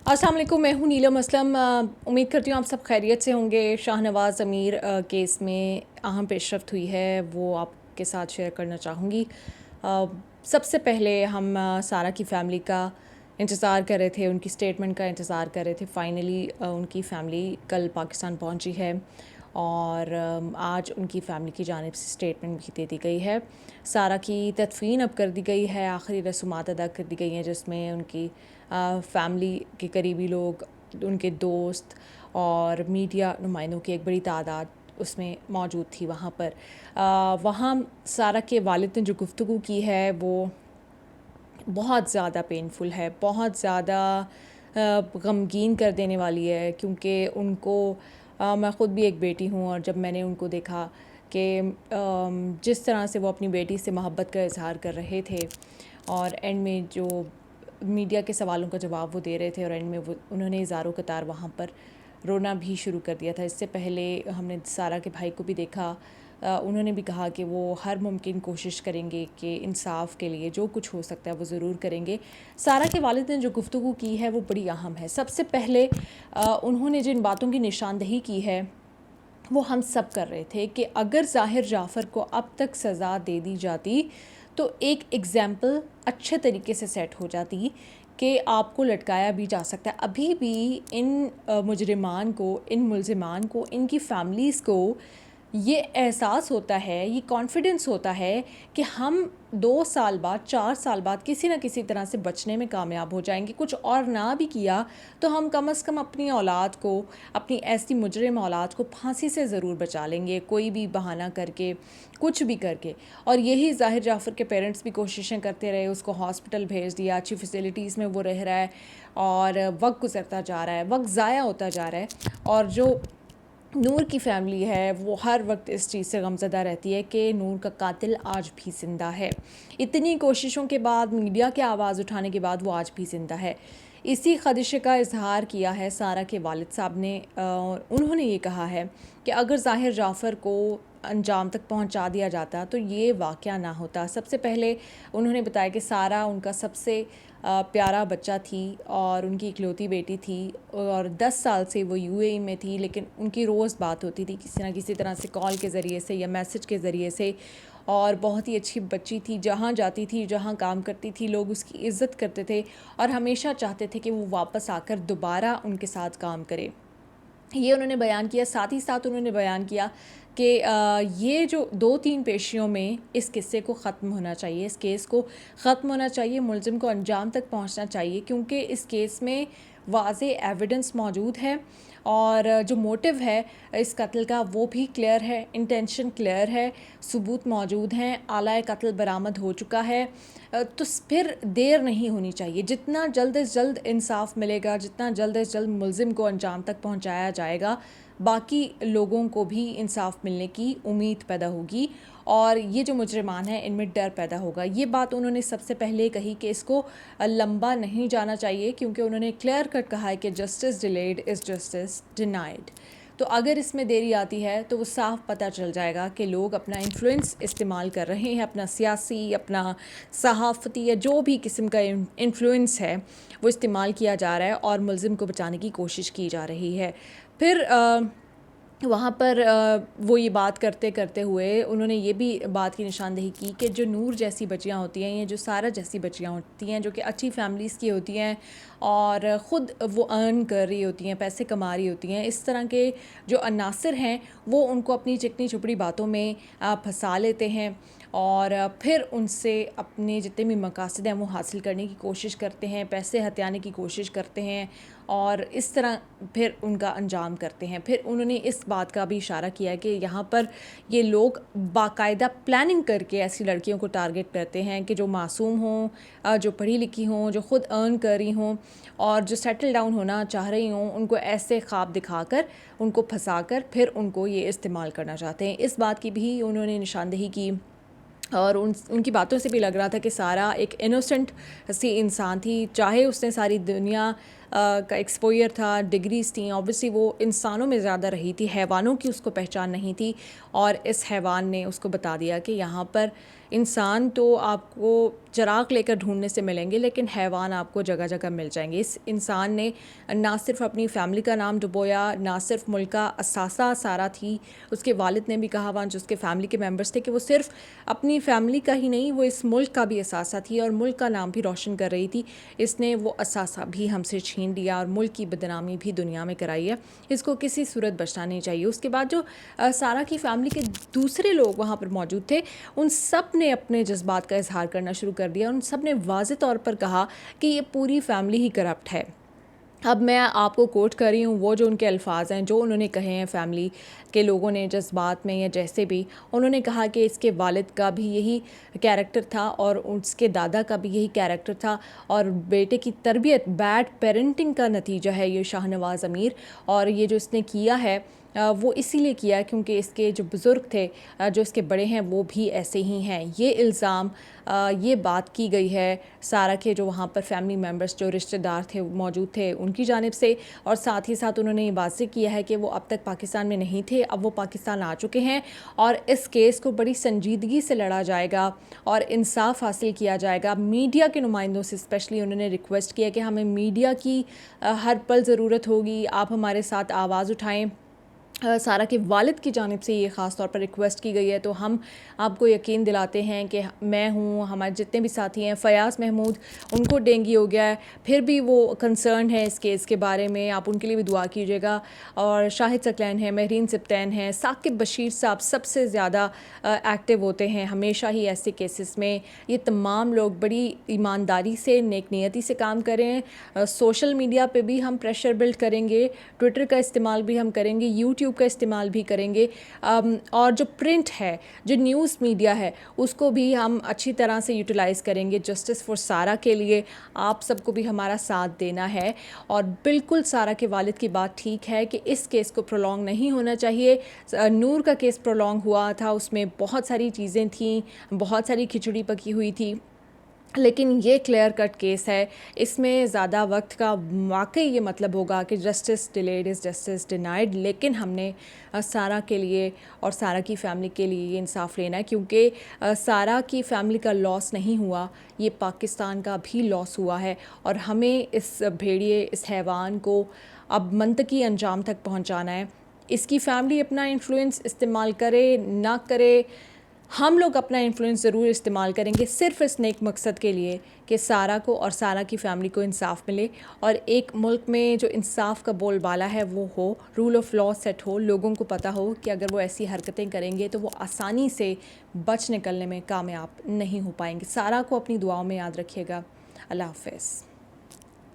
अस्सलाम वालेकुम, मैं हूँ नीलम असलम। उम्मीद करती हूँ आप सब खैरियत से होंगे। शाहनवाज़ अमीर केस में अहम पेशरफ्त हुई है, वो आपके साथ शेयर करना चाहूँगी। सबसे पहले हम सारा की फ़ैमिली का इंतज़ार कर रहे थे, उनकी स्टेटमेंट का इंतज़ार कर रहे थे। फ़ाइनली उनकी फ़ैमिली कल पाकिस्तान पहुँची है और आज उनकी फ़ैमिली की जानिब से स्टेटमेंट भी दे दी गई है। सारा की तदफ़ीन अब कर दी गई है, आखिरी रस्मात अदा कर दी गई हैं, जिसमें उनकी फ़ैमिली के करीबी लोग, उनके दोस्त और मीडिया नुमाइंदों की एक बड़ी तादाद उसमें मौजूद थी वहाँ पर। वहाँ सारा के वालिद ने जो गुफ्तगू की है वो बहुत ज़्यादा पेनफुल है, बहुत ज़्यादा गमगीन कर देने वाली है, क्योंकि उनको मैं ख़ुद भी एक बेटी हूँ और जब मैंने उनको देखा कि जिस तरह से वो अपनी बेटी से मोहब्बत का इज़हार कर रहे थे और एंड में जो मीडिया के सवालों का जवाब वो दे रहे थे और एंड में वो उन्होंने इज़ारो कतार वहाँ पर रोना भी शुरू कर दिया था। इससे पहले हमने सारा के भाई को भी देखा, उन्होंने भी कहा कि वो हर मुमकिन कोशिश करेंगे कि इंसाफ के लिए जो कुछ हो सकता है वो ज़रूर करेंगे। सारा के वालिद ने जो गुफ्तगू की है वो बड़ी अहम है। सबसे पहले उन्होंने जिन बातों की निशानदही की है वो हम सब कर रहे थे कि अगर ज़ाहिर जाफ़र को अब तक सज़ा दे दी जाती तो एक एग्ज़ाम्पल अच्छे तरीके से सेट हो जाती कि आपको लटकाया भी जा सकता है। अभी भी इन मुजरिमान को, इन मुल्ज़िमान को, इनकी फ़ैमिलीज़ को ये एहसास होता है, ये कॉन्फिडेंस होता है कि हम 2 साल बाद, 4 साल बाद किसी न किसी तरह से बचने में कामयाब हो जाएंगे। कुछ और ना भी किया तो हम कम से कम अपनी औलाद को, अपनी ऐसी मुजरिम औलाद को फांसी से ज़रूर बचा लेंगे, कोई भी बहाना करके, कुछ भी करके। और यही ज़ाहिर जाफ़र के पेरेंट्स भी कोशिशें करते रहे, उसको हॉस्पिटल भेज दिया, अच्छी फैसिलिटीज़ में वो रह रहा है और वक्त गुजरता जा रहा है, वक्त ज़ाया होता जा रहा है। और जो नूर की फ़ैमिली है वो हर वक्त इस चीज़ से गमज़दा रहती है कि नूर का कातिल आज भी ज़िंदा है। इतनी कोशिशों के बाद, मीडिया के आवाज़ उठाने के बाद वो आज भी ज़िंदा है। इसी ख़दशे का इज़हार किया है सारा के वालिद साहब ने। उन्होंने ये कहा है कि अगर ज़ाहिर जाफ़र को अंजाम तक पहुंचा दिया जाता तो ये वाक़या ना होता। सबसे पहले उन्होंने बताया कि सारा उनका सबसे प्यारा बच्चा थी और उनकी इकलौती बेटी थी और 10 साल से वो यूएई में थी, लेकिन उनकी रोज़ बात होती थी किसी न किसी तरह से, कॉल के ज़रिए से या मैसेज के ज़रिए से। और बहुत ही अच्छी बच्ची थी, जहाँ जाती थी, जहाँ काम करती थी, लोग उसकी इज़्ज़त करते थे और हमेशा चाहते थे कि वो वापस आकर दोबारा उनके साथ काम करे। ये उन्होंने बयान किया। साथ ही साथ उन्होंने बयान किया कि ये जो 2-3 पेशियों में इस किस्से को ख़त्म होना चाहिए, इस केस को ख़त्म होना चाहिए, मुलज़िम को अंजाम तक पहुंचना चाहिए, क्योंकि इस केस में वाज़े एविडेंस मौजूद है और जो मोटिव है इस कत्ल का वो भी क्लियर है, इंटेंशन क्लियर है, सबूत मौजूद हैं, आला कत्ल बरामद हो चुका है। तो फिर देर नहीं होनी चाहिए। जितना जल्द से जल्द इंसाफ मिलेगा, जितना जल्द से जल्द मुलज़िम को अंजाम तक पहुंचाया जाएगा, बाकी लोगों को भी इंसाफ मिलने की उम्मीद पैदा होगी और ये जो मुजरिमान हैं इनमें डर पैदा होगा। ये बात उन्होंने सबसे पहले कही कि इसको लंबा नहीं जाना चाहिए, क्योंकि उन्होंने क्लियर कट कहा है कि justice delayed is justice denied. तो अगर इसमें देरी आती है तो वो साफ पता चल जाएगा कि लोग अपना इन्फ्लुएंस इस्तेमाल कर रहे हैं, अपना सियासी, अपना सहाफ़ती या जो भी किस्म का इन्फ्लुएंस है वो इस्तेमाल किया जा रहा है और मुलज़िम को बचाने की कोशिश की जा रही है। फिर वहाँ पर वो ये बात करते करते हुए उन्होंने ये भी बात की निशानदेही की कि जो नूर जैसी बच्चियाँ होती हैं या जो सारा जैसी बच्चियाँ होती हैं, जो कि अच्छी फैमिलीज़ की होती हैं और ख़ुद वो अर्न कर रही होती हैं, पैसे कमा रही होती हैं, इस तरह के जो अनासर हैं वो उनको अपनी चिकनी चुपड़ी बातों में फंसा लेते हैं और फिर उनसे अपने जितने भी मकासद हैं वो हासिल करने की कोशिश करते हैं, पैसे हथियाने की कोशिश करते हैं और इस तरह फिर उनका अंजाम करते हैं। फिर उन्होंने इस बात का भी इशारा किया कि यहाँ पर ये लोग बाकायदा प्लानिंग करके ऐसी लड़कियों को टारगेट करते हैं कि जो मासूम हों, जो पढ़ी लिखी हों, जो ख़ुद अर्न कर रही हों और जो सेटल डाउन होना चाह रही हों, उनको ऐसे ख्वाब दिखाकर, उनको फंसाकर फिर उनको ये इस्तेमाल करना चाहते हैं। इस बात की भी उन्होंने निशानदेही की और उनकी बातों से भी लग रहा था कि सारा एक इनोसेंट सी इंसान थी, चाहे उसने सारी दुनिया کا ایکسپوئر تھا، ڈگریز تھیں، اوبویسلی وہ انسانوں میں زیادہ رہی تھی، حیوانوں کی اس کو پہچان نہیں تھی، اور اس حیوان نے اس کو بتا دیا کہ یہاں پر انسان تو آپ کو چراغ لے کر ڈھونڈنے سے ملیں گے، لیکن حیوان آپ کو جگہ جگہ مل جائیں گے۔ اس انسان نے نہ صرف اپنی فیملی کا نام ڈبویا، نہ صرف ملک کا اثاثہ سارا تھی، اس کے والد نے بھی کہا وہاں جو اس کے فیملی کے ممبرس تھے کہ وہ صرف اپنی فیملی کا ہی نہیں، وہ اس ملک کا بھی اثاثہ تھی اور ملک کا نام بھی روشن کر رہی تھی۔ اس نے وہ اثاثہ بھی ہم سے چھین لیا اور ملک کی بدنامی بھی دنیا میں کرائی ہے، اس کو کسی صورت بچنا نہیں چاہیے۔ اس کے بعد جو سارا کی فیملی کے دوسرے لوگ وہاں پر موجود تھے، ان سب نے اپنے جذبات کا اظہار کرنا شروع کر دیا، ان سب نے واضح طور پر کہا کہ یہ پوری فیملی ہی کرپٹ ہے۔ اب میں آپ کو کوٹ کر رہی ہوں وہ جو ان کے الفاظ ہیں جو انہوں نے کہے ہیں فیملی کے لوگوں نے جذبات میں یا جیسے بھی، انہوں نے کہا کہ اس کے والد کا بھی یہی کیریکٹر تھا اور اس کے دادا کا بھی یہی کیریکٹر تھا، اور بیٹے کی تربیت بیڈ پیرنٹنگ کا نتیجہ ہے یہ شاہ نواز امیر، اور یہ جو اس نے کیا ہے وہ اسی لیے کیا کیونکہ اس کے جو بزرگ تھے، جو اس کے بڑے ہیں، وہ بھی ایسے ہی ہیں۔ یہ الزام، یہ بات کی گئی ہے سارا کے جو وہاں پر فیملی ممبرس جو رشتہ دار تھے موجود تھے ان کی جانب سے، اور ساتھ ہی ساتھ انہوں نے یہ واضح کیا ہے کہ وہ اب تک پاکستان میں نہیں تھے، اب وہ پاکستان آ چکے ہیں، اور اس کیس کو بڑی سنجیدگی سے لڑا جائے گا اور انصاف حاصل کیا جائے گا۔ میڈیا کے نمائندوں سے اسپیشلی انہوں نے ریکویسٹ کیا کہ ہمیں میڈیا کی ہر پل ضرورت ہوگی، آپ ہمارے ساتھ آواز اٹھائیں۔ سارا کے والد کی جانب سے یہ خاص طور پر ریکویسٹ کی گئی ہے، تو ہم آپ کو یقین دلاتے ہیں کہ میں ہوں، ہمارے جتنے بھی ساتھی ہیں، فیاض محمود، ان کو ڈینگی ہو گیا ہے، پھر بھی وہ کنسرن ہے اس کیس کے بارے میں، آپ ان کے لیے بھی دعا کیجیے گا، اور شاہد ثقلین ہیں، مہرین سبطین ہیں، ثاقب بشیر صاحب سب سے زیادہ ایکٹیو ہوتے ہیں ہمیشہ ہی ایسے کیسز میں۔ یہ تمام لوگ بڑی ایمانداری سے، نیک نیتی سے کام کریں۔ سوشل میڈیا پہ بھی ہم پریشر بلڈ کریں گے، ٹویٹر کا استعمال بھی ہم کریں گے، یوٹیوب کا استعمال بھی کریں گے، اور جو پرنٹ ہے، جو نیوز میڈیا ہے، اس کو بھی ہم اچھی طرح سے یوٹیلائز کریں گے جسٹس فار سارا کے لیے۔ آپ سب کو بھی ہمارا ساتھ دینا ہے، اور بالکل سارا کے والد کی بات ٹھیک ہے کہ اس کیس کو پرولونگ نہیں ہونا چاہیے۔ نور کا کیس پرولونگ ہوا تھا، اس میں بہت ساری چیزیں تھیں، بہت ساری کھچڑی پکی ہوئی تھی، لیکن یہ کلیئر کٹ کیس ہے، اس میں زیادہ وقت کا واقعی یہ مطلب ہوگا کہ justice delayed is justice denied, لیکن ہم نے سارا کے لیے اور سارا کی فیملی کے لیے یہ انصاف لینا ہے، کیونکہ سارا کی فیملی کا لاس نہیں ہوا، یہ پاکستان کا بھی لاس ہوا ہے، اور ہمیں اس بھیڑیے، اس حیوان کو اب منطقی انجام تک پہنچانا ہے۔ اس کی فیملی اپنا انفلوئنس استعمال کرے نہ کرے، ہم لوگ اپنا انفلوئنس ضرور استعمال کریں گے، صرف اس نیک مقصد کے لیے کہ سارا کو اور سارا کی فیملی کو انصاف ملے، اور ایک ملک میں جو انصاف کا بول بالا ہے وہ ہو، رول آف لا سیٹ ہو، لوگوں کو پتہ ہو کہ اگر وہ ایسی حرکتیں کریں گے تو وہ آسانی سے بچ نکلنے میں کامیاب نہیں ہو پائیں گے۔ سارا کو اپنی دعاؤں میں یاد رکھیے گا۔ اللہ حافظ۔